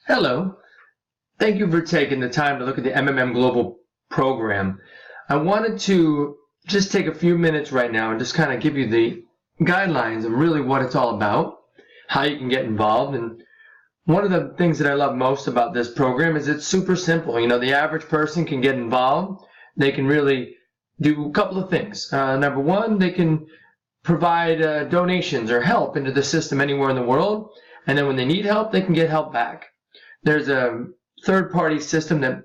Hello. Thank you for taking the time to look at the MMM Global program. I wanted to just take a few minutes right now and just kind of give you the guidelines of really what it's all about, how you can get involved. And one of the things that I love most about this program is it's super simple. You know, the average person can get involved. They can really do a couple of things. Number one, they can provide donations or help into the system anywhere in the world. And then when they need help, they can get help back. There's a third-party system that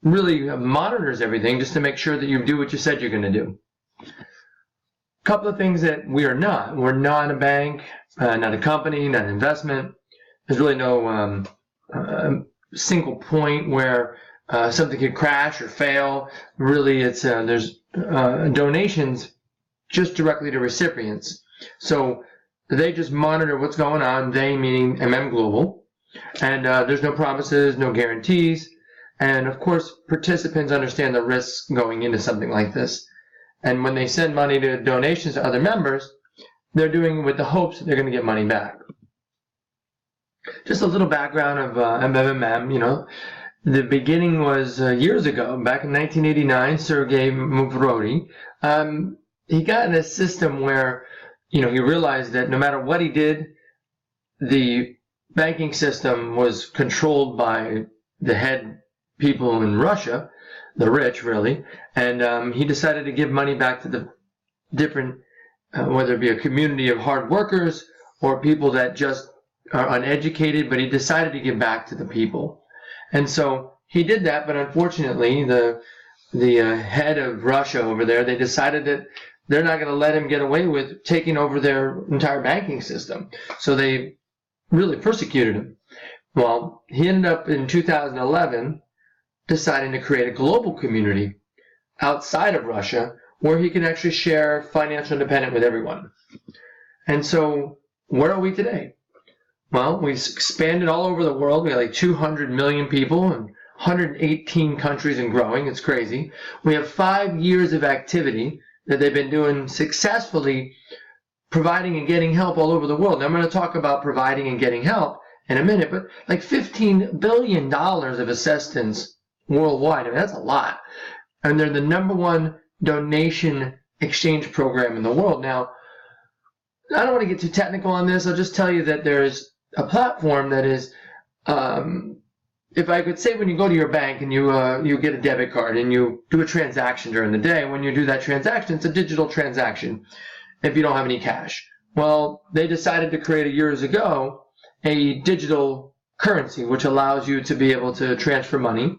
really monitors everything just to make sure that you do what you said you're going to do. A couple of things that we are not. We're not a bank, not a company, not an investment. There's really no single point where something could crash or fail. Really, there's donations just directly to recipients. So they just monitor what's going on, they meaning MM Global. And there's no promises, no guarantees. And of course, participants understand the risks going into something like this. And when they send money to donations to other members, they're doing it with the hopes that they're going to get money back. Just a little background of MMM, you know. The beginning was years ago, back in 1989, Sergey Mavro. He got in a system where, you know, he realized that no matter what he did, the banking system was controlled by the head people in Russia, the rich really, and he decided to give money back to the different, whether it be a community of hard workers or people that just are uneducated, but he decided to give back to the people. And so he did that, but unfortunately the head of Russia over there, they decided that they're not going to let him get away with taking over their entire banking system. So they really persecuted him. Well, he ended up in 2011 deciding to create a global community outside of Russia where he can actually share financial independence with everyone. And so where are we today? Well, we've expanded all over the world. We have like 200 million people in 118 countries and growing. It's crazy. We have 5 years of activity that they've been doing successfully, providing and getting help all over the world. Now, I'm going to talk about providing and getting help in a minute, but like $15 billion of assistance worldwide. I mean, that's a lot. And they're the #1 donation exchange program in the world. Now, I don't want to get too technical on this. I'll just tell you that there's a platform that is, if I could say, when you go to your bank and you get a debit card and you do a transaction during the day, when you do that transaction, it's a digital transaction if you don't have any cash. Well, they decided to create years ago a digital currency which allows you to be able to transfer money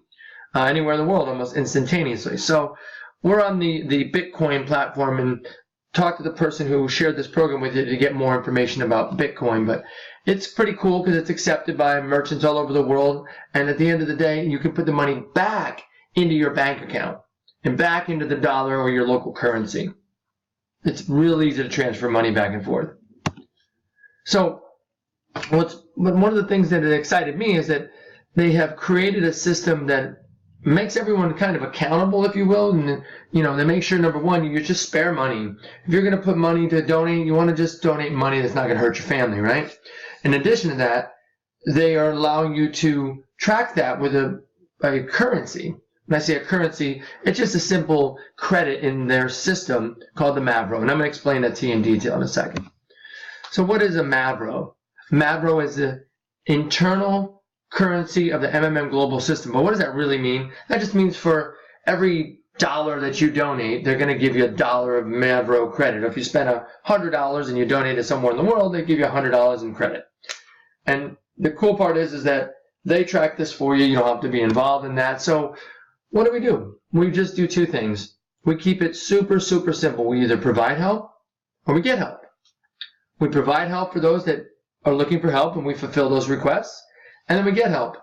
anywhere in the world almost instantaneously. So we're on the Bitcoin platform and talk to the person who shared this program with you to get more information about Bitcoin. But it's pretty cool because it's accepted by merchants all over the world. And at the end of the day, you can put the money back into your bank account and back into the dollar or your local currency. It's really easy to transfer money back and forth. So one of the things that excited me is that they have created a system that makes everyone kind of accountable, if you will, and you know, they make sure, number one, you just spare money. If you're going to put money to donate, you want to just donate money that's not going to hurt your family, right? In addition to that, they are allowing you to track that with a currency. When I say a currency, it's just a simple credit in their system called the Mavro, and I'm going to explain that to you in detail in a second. So what is a Mavro? Mavro is the internal currency of the MMM global system. But what does that really mean? That just means for every dollar that you donate, they're going to give you $1 of Mavro credit. If you spend $100 and you donate it somewhere in the world, they give you $100 in credit. And the cool part is that they track this for you. You don't have to be involved in that. So what do? We just do two things. We keep it super, super simple. We either provide help or we get help. We provide help for those that are looking for help, and we fulfill those requests. And then we get help.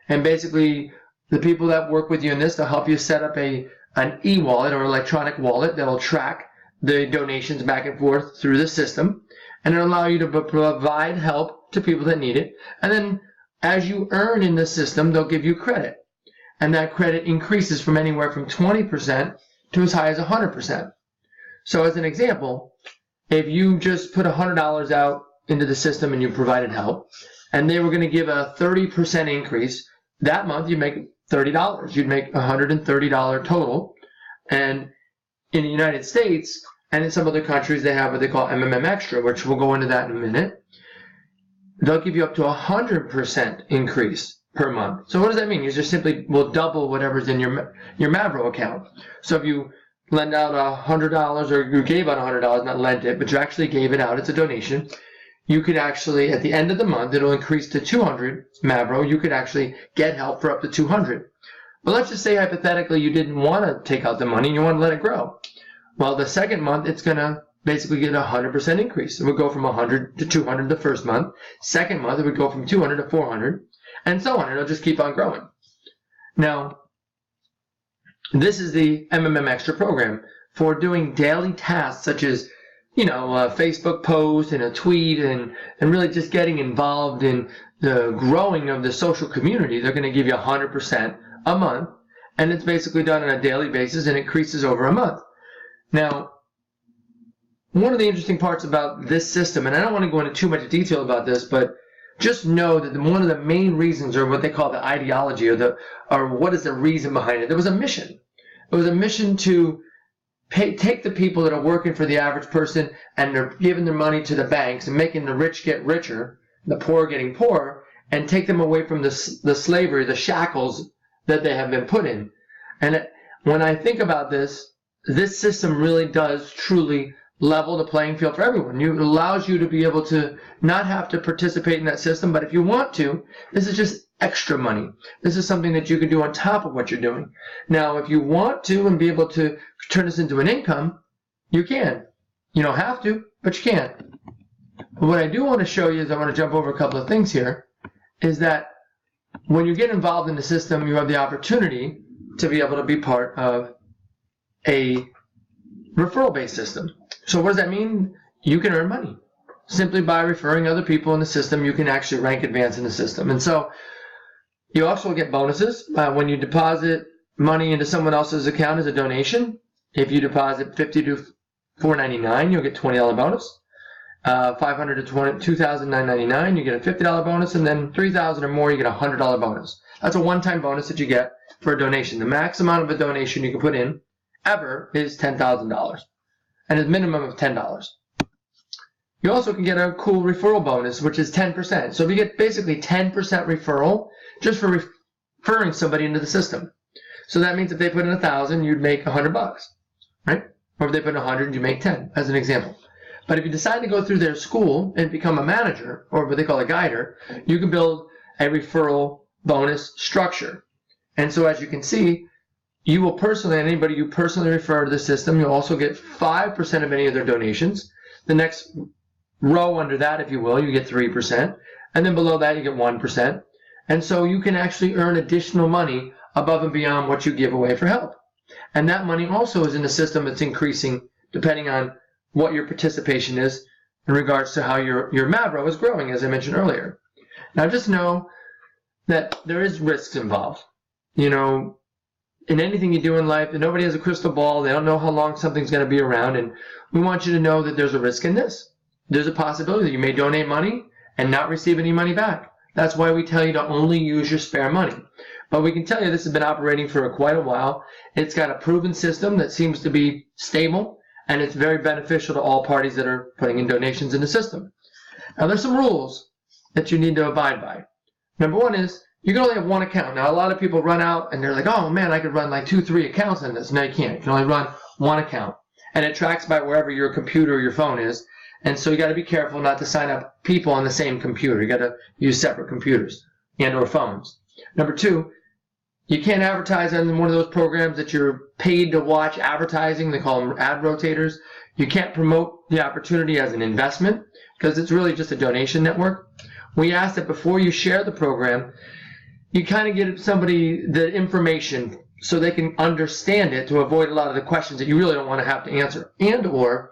And basically, the people that work with you in this, they'll help you set up an e-wallet or electronic wallet that'll track the donations back and forth through the system. And it'll allow you to provide help to people that need it. And then as you earn in the system, they'll give you credit. And that credit increases from anywhere from 20% to as high as 100%. So as an example, if you just put $100 out into the system and you provided help, and they were going to give a 30% increase, that month you'd make $30. You'd make $130 total. And in the United States and in some other countries, they have what they call MMM Extra, which we'll go into that in a minute. They'll give you up to 100% increase per month. So what does that mean? You just simply will double whatever's in your Mavro account. So if you lend out $100, or you gave out $100, not lent it, but you actually gave it out, it's a donation, you could actually, at the end of the month, it'll increase to 200 Mavro. You could actually get help for up to 200. But let's just say hypothetically you didn't want to take out the money and you want to let it grow. Well, the second month, it's going to basically get a 100% increase. It would go from 100 to 200 the first month. Second month, it would go from 200 to 400, and so on. It'll just keep on growing. Now, this is the MMM Extra program for doing daily tasks such as, a Facebook post and a tweet and really just getting involved in the growing of the social community. They're going to give you 100% a month, and it's basically done on a daily basis and increases over a month. Now, one of the interesting parts about this system, and I don't want to go into too much detail about this, but just know that one of the main reasons, or what they call the ideology, or what is the reason behind it, there was a mission. It was a mission to take the people that are working for the average person and they're giving their money to the banks and making the rich get richer, the poor getting poorer, and take them away from the slavery, the shackles that they have been put in. And when I think about this system really does truly level the playing field for everyone. It allows you to be able to not have to participate in that system, but if you want to, this is just extra money. This is something that you can do on top of what you're doing. Now, if you want to and be able to turn this into an income, you can. You don't have to, but you can. But what I do want to show you is I want to jump over a couple of things here, is that when you get involved in the system, you have the opportunity to be able to be part of a referral-based system. So what does that mean? You can earn money. Simply by referring other people in the system, you can actually rank advance in the system. And so you also get bonuses when you deposit money into someone else's account as a donation. If you deposit $50 to $4.99, you'll get $20 bonus. $500 to $2,999, you get a $50 bonus, and then $3,000 or more, you get a $100 bonus. That's a one-time bonus that you get for a donation. The max amount of a donation you can put in ever is $10,000, and a minimum of $10. You also can get a cool referral bonus, which is 10%. So if you get basically 10% referral just for referring somebody into the system. So that means if they put in 1,000, you'd make $100, right? Or if they put in 100, you make 10, as an example. But if you decide to go through their school and become a manager, or what they call a guider, you can build a referral bonus structure. And so as you can see, you will personally, anybody you personally refer to the system, you'll also get 5% of any of their donations. The next row under that, if you will, you get 3%. And then below that, you get 1%. And so you can actually earn additional money above and beyond what you give away for help. And that money also is in the system that's increasing depending on what your participation is in regards to how your Mavro is growing, as I mentioned earlier. Now just know that there is risks involved. In anything you do in life, nobody has a crystal ball. They don't know how long something's going to be around, and we want you to know that there's a risk in this. There's a possibility that you may donate money and not receive any money back. That's why we tell you to only use your spare money. But we can tell you this has been operating for quite a while. It's got a proven system that seems to be stable, and it's very beneficial to all parties that are putting in donations in the system. Now, there's some rules that you need to abide by. Number one is you can only have one account. Now, a lot of people run out and they're like, oh man, I could run like 2-3 accounts in this. No, you can't. You can only run one account. And it tracks by wherever your computer or your phone is. And so you got to be careful not to sign up people on the same computer. You got to use separate computers and or phones. Number two, you can't advertise on one of those programs that you're paid to watch advertising. They call them ad rotators. You can't promote the opportunity as an investment because it's really just a donation network. We ask that before you share the program, you kind of give somebody the information so they can understand it to avoid a lot of the questions that you really don't want to have to answer, and or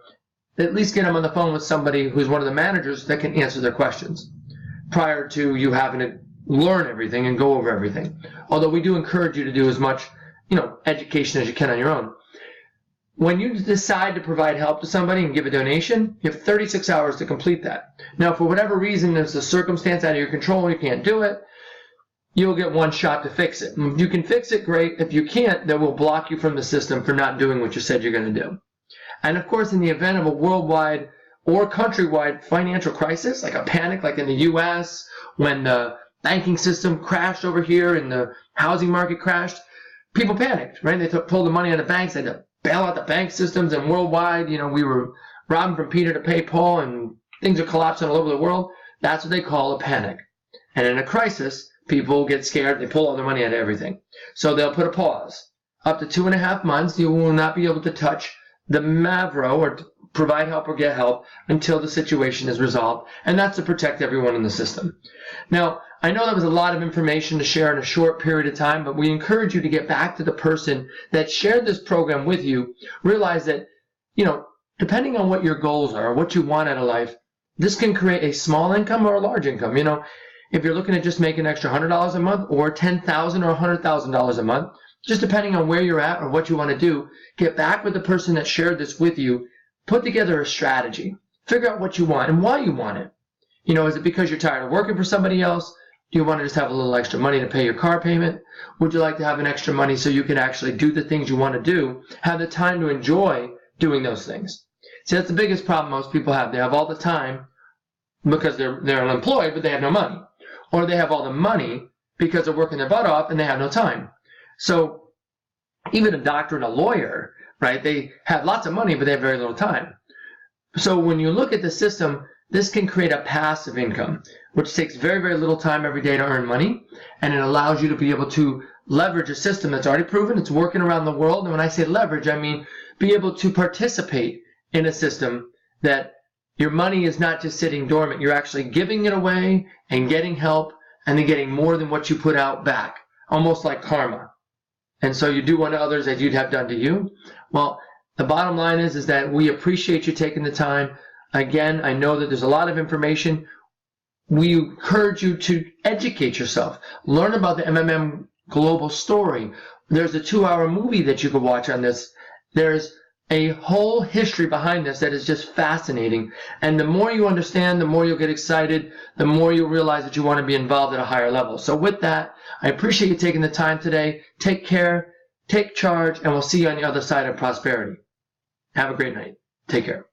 at least get them on the phone with somebody who's one of the managers that can answer their questions prior to you having to learn everything and go over everything. Although we do encourage you to do as much, education as you can on your own. When you decide to provide help to somebody and give a donation, you have 36 hours to complete that. Now, for whatever reason, there's a circumstance out of your control, you can't do it, you'll get one shot to fix it. If you can fix it, great. If you can't, then we'll block you from the system for not doing what you said you're going to do. And of course, in the event of a worldwide or countrywide financial crisis, like a panic like in the U.S., when the banking system crashed over here and the housing market crashed, people panicked, right? They pulled the money out of the banks, they had to bail out the bank systems, and worldwide, we were robbing from Peter to pay Paul, and things are collapsing all over the world. That's what they call a panic. And in a crisis, people get scared, they pull all their money out of everything. So they'll put a pause. Up to 2.5 months, you will not be able to touch the Mavro or provide help or get help until the situation is resolved, and that's to protect everyone in the system. Now, I know that was a lot of information to share in a short period of time, but we encourage you to get back to the person that shared this program with you. Realize that, depending on what your goals are, what you want out of life, this can create a small income or a large income. If you're looking at just making an extra $100 a month or $10,000 or $100,000 a month, just depending on where you're at or what you want to do, get back with the person that shared this with you. Put together a strategy. Figure out what you want and why you want it. Is it because you're tired of working for somebody else? Do you want to just have a little extra money to pay your car payment? Would you like to have an extra money so you can actually do the things you want to do, have the time to enjoy doing those things? See, that's the biggest problem most people have. They have all the time because they're unemployed, but they have no money. Or they have all the money because they're working their butt off and they have no time. So even a doctor and a lawyer, right, they have lots of money, but they have very little time. So when you look at the system, this can create a passive income, which takes very, very little time every day to earn money, and it allows you to be able to leverage a system that's already proven, it's working around the world. And when I say leverage, I mean be able to participate in a system that your money is not just sitting dormant. You're actually giving it away and getting help and then getting more than what you put out back, almost like karma. And so you do unto others as you'd have done to you. Well, the bottom line is that we appreciate you taking the time. Again, I know that there's a lot of information. We encourage you to educate yourself. Learn about the MMM global story. There's a 2-hour movie that you can watch on this. There's a whole history behind this that is just fascinating. And the more you understand, the more you'll get excited, the more you'll realize that you want to be involved at a higher level. So with that, I appreciate you taking the time today. Take care, take charge, and we'll see you on the other side of prosperity. Have a great night. Take care.